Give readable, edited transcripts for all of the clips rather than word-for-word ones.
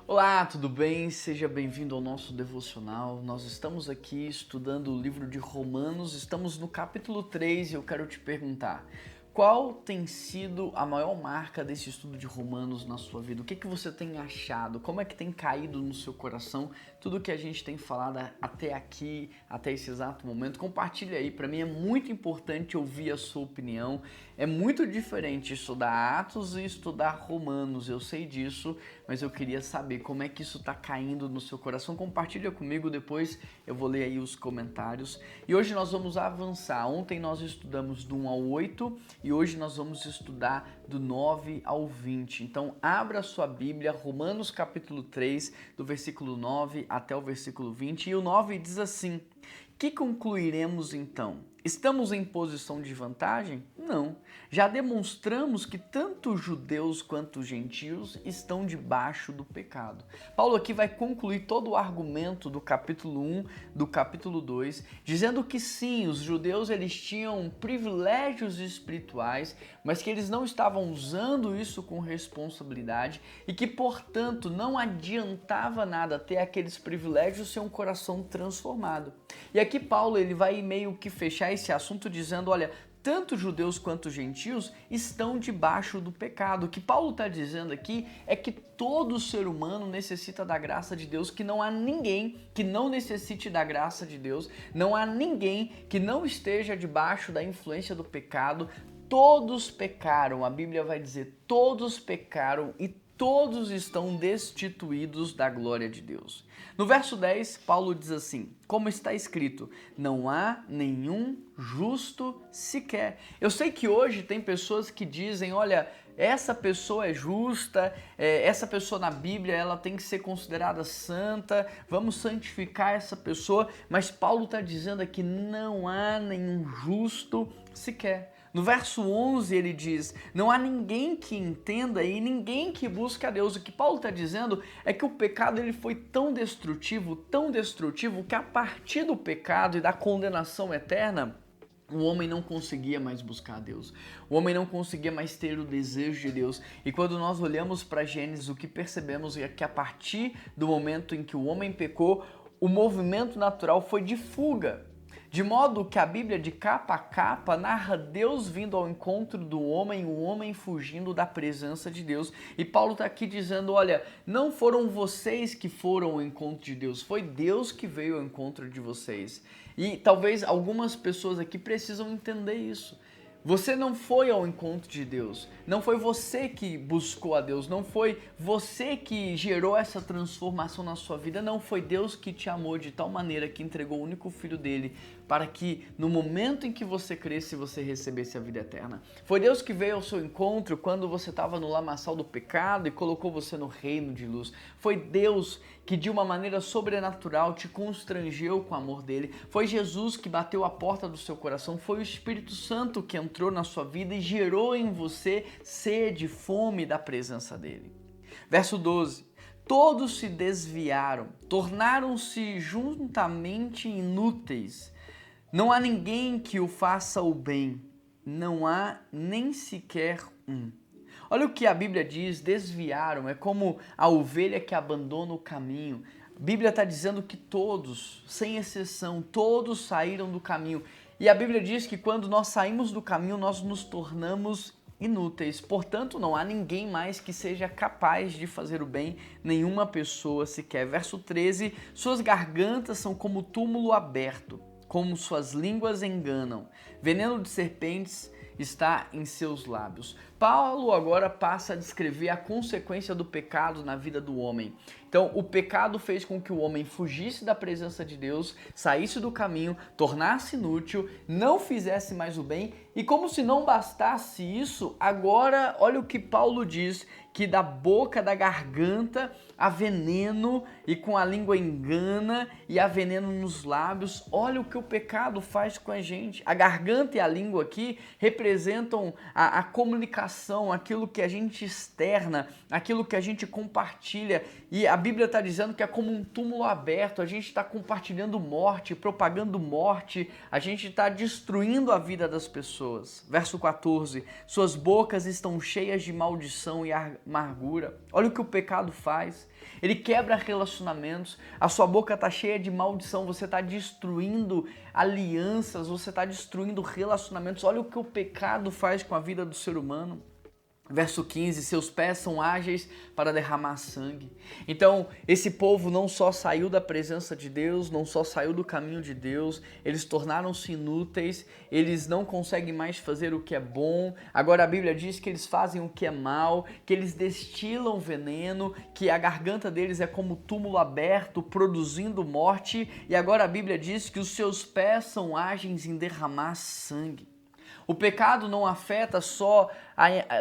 Olá, tudo bem? Seja bem-vindo ao nosso devocional. Nós estamos aqui estudando o livro de Romanos, estamos no capítulo 3 e eu quero te perguntar: qual tem sido a maior marca desse estudo de Romanos na sua vida? O que você tem achado? Como é que tem caído no seu coração tudo que a gente tem falado até aqui, até esse exato momento? Compartilha aí, para mim é muito importante ouvir a sua opinião. É muito diferente estudar Atos e estudar Romanos, eu sei disso, mas eu queria saber como é que isso está caindo no seu coração. Compartilha comigo, depois eu vou ler aí os comentários. E hoje nós vamos avançar. Ontem nós estudamos do 1 ao 8 e hoje nós vamos estudar do 9 ao 20. Então abra a sua Bíblia, Romanos capítulo 3, do versículo 9 até o versículo 20. E o 9 diz assim: que concluiremos então? Estamos em posição de vantagem? Não. Já demonstramos que tanto judeus quanto gentios estão debaixo do pecado. Paulo aqui vai concluir todo o argumento do capítulo 1, do capítulo 2, dizendo que sim, os judeus eles tinham privilégios espirituais, mas que eles não estavam usando isso com responsabilidade e que, portanto, não adiantava nada ter aqueles privilégios sem um coração transformado. E aqui Paulo ele vai meio que fechar esse assunto dizendo, olha, tanto judeus quanto gentios estão debaixo do pecado. O que Paulo está dizendo aqui é que todo ser humano necessita da graça de Deus, que não há ninguém que não necessite da graça de Deus, não há ninguém que não esteja debaixo da influência do pecado. Todos pecaram, a Bíblia vai dizer, todos pecaram e todos estão destituídos da glória de Deus. No verso 10, Paulo diz assim, como está escrito, não há nenhum justo sequer. Eu sei que hoje tem pessoas que dizem, olha, essa pessoa é justa, essa pessoa na Bíblia ela tem que ser considerada santa, vamos santificar essa pessoa, mas Paulo está dizendo aqui, não há nenhum justo sequer. No verso 11 ele diz, não há ninguém que entenda e ninguém que busque a Deus. O que Paulo está dizendo é que o pecado ele foi tão destrutivo, que a partir do pecado e da condenação eterna, o homem não conseguia mais buscar a Deus. O homem não conseguia mais ter o desejo de Deus. E quando nós olhamos para Gênesis, o que percebemos é que a partir do momento em que o homem pecou, o movimento natural foi de fuga. De modo que a Bíblia, de capa a capa, narra Deus vindo ao encontro do homem, o homem fugindo da presença de Deus. E Paulo está aqui dizendo, olha, não foram vocês que foram ao encontro de Deus, foi Deus que veio ao encontro de vocês. E talvez algumas pessoas aqui precisam entender isso. Você não foi ao encontro de Deus, não foi você que buscou a Deus, não foi você que gerou essa transformação na sua vida, não foi Deus que te amou de tal maneira que entregou o único filho dele para que no momento em que você cresce você recebesse a vida eterna. Foi Deus que veio ao seu encontro quando você estava no lamaçal do pecado e colocou você no reino de luz. Foi Deus que de uma maneira sobrenatural te constrangeu com o amor dele. Foi Jesus que bateu a porta do seu coração. Foi o Espírito Santo que entrou na sua vida e gerou em você sede, fome da presença dele. Verso 12. Todos se desviaram, tornaram-se juntamente inúteis. Não há ninguém que o faça o bem. Não há nem sequer um. Olha o que a Bíblia diz, desviaram, é como a ovelha que abandona o caminho. A Bíblia está dizendo que todos, sem exceção, todos saíram do caminho. E a Bíblia diz que quando nós saímos do caminho, nós nos tornamos inúteis. Portanto, não há ninguém mais que seja capaz de fazer o bem, nenhuma pessoa sequer. Verso 13, suas gargantas são como túmulo aberto, como suas línguas enganam. Veneno de serpentes está em seus lábios. Paulo agora passa a descrever a consequência do pecado na vida do homem. Então, o pecado fez com que o homem fugisse da presença de Deus, saísse do caminho, tornasse inútil, não fizesse mais o bem, e como se não bastasse isso, agora olha o que Paulo diz, que da boca, da garganta, há veneno, e com a língua engana, e há veneno nos lábios. Olha o que o pecado faz com a gente. A garganta e a língua aqui representam a comunicação comunicação, aquilo que a gente externa, aquilo que a gente compartilha. E a Bíblia está dizendo que é como um túmulo aberto, a gente está compartilhando morte, propagando morte, a gente está destruindo a vida das pessoas. Verso 14, suas bocas estão cheias de maldição e amargura. Olha o que o pecado faz. Ele quebra relacionamentos, a sua boca está cheia de maldição, você está destruindo alianças, você está destruindo relacionamentos. Olha o que o pecado faz com a vida do ser humano. Verso 15, seus pés são ágeis para derramar sangue. Então, esse povo não só saiu da presença de Deus, não só saiu do caminho de Deus, eles tornaram-se inúteis, eles não conseguem mais fazer o que é bom. Agora a Bíblia diz que eles fazem o que é mal, que eles destilam veneno, que a garganta deles é como túmulo aberto, produzindo morte. E agora a Bíblia diz que os seus pés são ágeis em derramar sangue. O pecado não afeta só,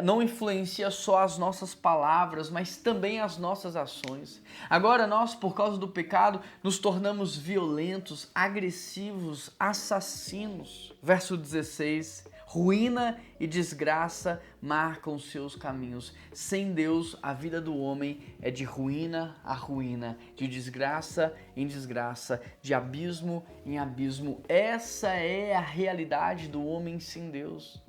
não influencia só as nossas palavras, mas também as nossas ações. Agora nós, por causa do pecado, nos tornamos violentos, agressivos, assassinos. Verso 16, ruína e desgraça marcam seus caminhos. Sem Deus, a vida do homem é de ruína a ruína, de desgraça em desgraça, de abismo em abismo. Essa é a realidade do homem sem Deus.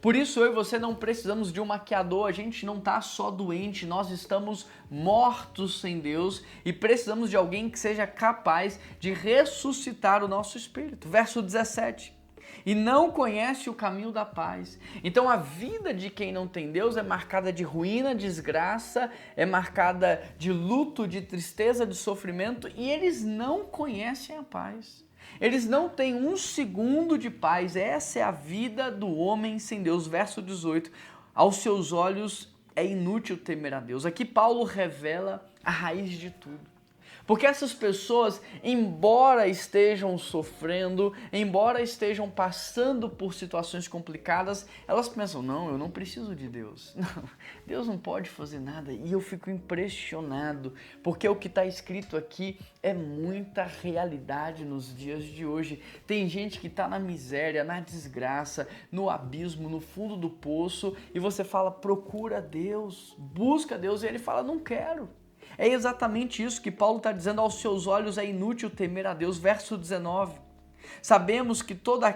Por isso eu e você não precisamos de um maquiador, a gente não está só doente, nós estamos mortos sem Deus e precisamos de alguém que seja capaz de ressuscitar o nosso espírito. Verso 17. E não conhece o caminho da paz. Então a vida de quem não tem Deus é marcada de ruína, desgraça, é marcada de luto, de tristeza, de sofrimento, e eles não conhecem a paz. Eles não têm um segundo de paz. Essa é a vida do homem sem Deus. Verso 18, aos seus olhos é inútil temer a Deus. Aqui Paulo revela a raiz de tudo. Porque essas pessoas, embora estejam sofrendo, embora estejam passando por situações complicadas, elas pensam, não, eu não preciso de Deus. Não, Deus não pode fazer nada. E eu fico impressionado, porque o que está escrito aqui é muita realidade nos dias de hoje. Tem gente que está na miséria, na desgraça, no abismo, no fundo do poço, e você fala, procura Deus, busca Deus, e ele fala, não quero. É exatamente isso que Paulo está dizendo, aos seus olhos é inútil temer a Deus. Verso 19, sabemos que tudo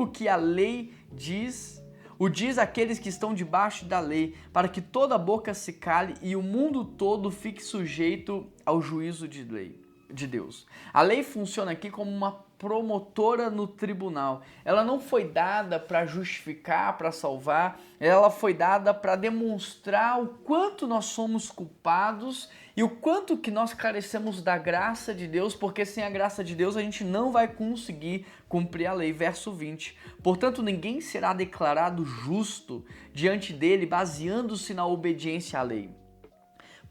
o que a lei diz, o diz aqueles que estão debaixo da lei, para que toda boca se cale e o mundo todo fique sujeito ao juízo de Deus. A lei funciona aqui como uma promotora no tribunal. Ela não foi dada para justificar, para salvar, ela foi dada para demonstrar o quanto nós somos culpados e o quanto que nós carecemos da graça de Deus, porque sem a graça de Deus a gente não vai conseguir cumprir a lei. Verso 20. Portanto, ninguém será declarado justo diante dele baseando-se na obediência à lei,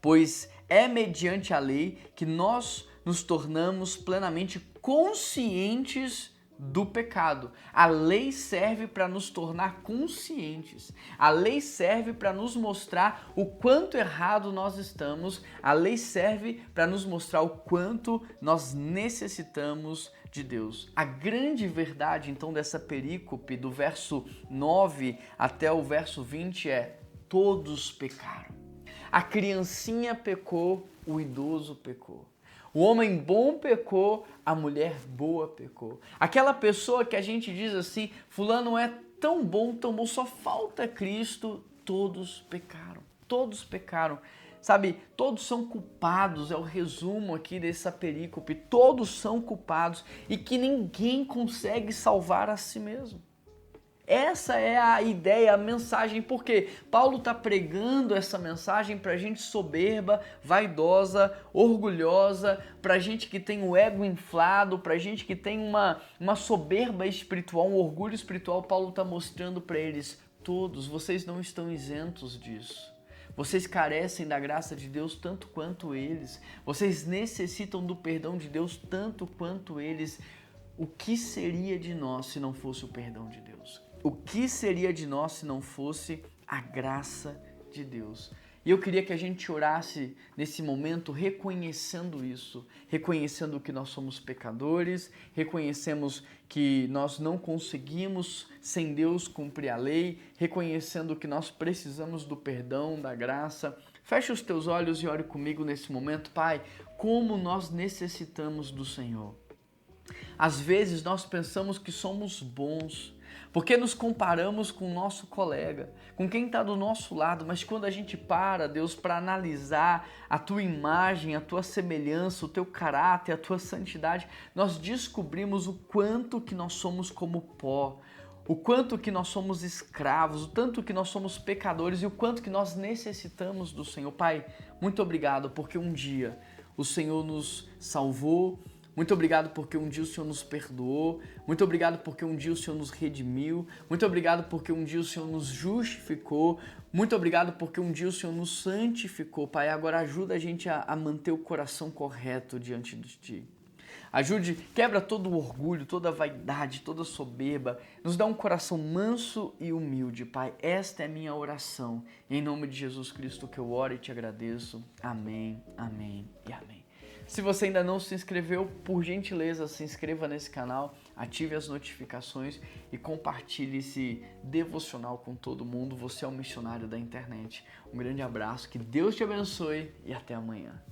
pois é mediante a lei que nós nos tornamos plenamente conscientes do pecado. A lei serve para nos tornar conscientes. A lei serve para nos mostrar o quanto errado nós estamos. A lei serve para nos mostrar o quanto nós necessitamos de Deus. A grande verdade, então, dessa perícope, do verso 9 até o verso 20 é: todos pecaram. A criancinha pecou, o idoso pecou. O homem bom pecou, a mulher boa pecou. Aquela pessoa que a gente diz assim, fulano é tão bom, só falta Cristo, todos pecaram. Todos pecaram. Sabe, todos são culpados, é o resumo aqui dessa perícope. Todos são culpados e que ninguém consegue salvar a si mesmo. Essa é a ideia, a mensagem, porque Paulo está pregando essa mensagem para gente soberba, vaidosa, orgulhosa, para gente que tem o ego inflado, para gente que tem uma soberba espiritual, um orgulho espiritual. Paulo está mostrando para eles, todos, vocês não estão isentos disso. Vocês carecem da graça de Deus tanto quanto eles. Vocês necessitam do perdão de Deus tanto quanto eles. O que seria de nós se não fosse o perdão de Deus? O que seria de nós se não fosse a graça de Deus? E eu queria que a gente orasse nesse momento reconhecendo isso, reconhecendo que nós somos pecadores, reconhecemos que nós não conseguimos sem Deus cumprir a lei, reconhecendo que nós precisamos do perdão, da graça. Feche os teus olhos e ore comigo nesse momento. Pai, como nós necessitamos do Senhor. Às vezes nós pensamos que somos bons, porque nos comparamos com o nosso colega, com quem está do nosso lado, mas quando a gente para, Deus, para analisar a tua imagem, a tua semelhança, o teu caráter, a tua santidade, nós descobrimos o quanto que nós somos como pó, o quanto que nós somos escravos, o tanto que nós somos pecadores e o quanto que nós necessitamos do Senhor. Pai, muito obrigado porque um dia o Senhor nos salvou. Muito obrigado porque um dia o Senhor nos perdoou. Muito obrigado porque um dia o Senhor nos redimiu. Muito obrigado porque um dia o Senhor nos justificou. Muito obrigado porque um dia o Senhor nos santificou. Pai, agora ajuda a gente a manter o coração correto diante de Ti. Ajude, quebra todo o orgulho, toda a vaidade, toda a soberba. Nos dá um coração manso e humilde, Pai. Esta é a minha oração. Em nome de Jesus Cristo que eu oro e te agradeço. Amém, amém e amém. Se você ainda não se inscreveu, por gentileza, se inscreva nesse canal, ative as notificações e compartilhe esse devocional com todo mundo. Você é um missionário da internet. Um grande abraço, que Deus te abençoe e até amanhã.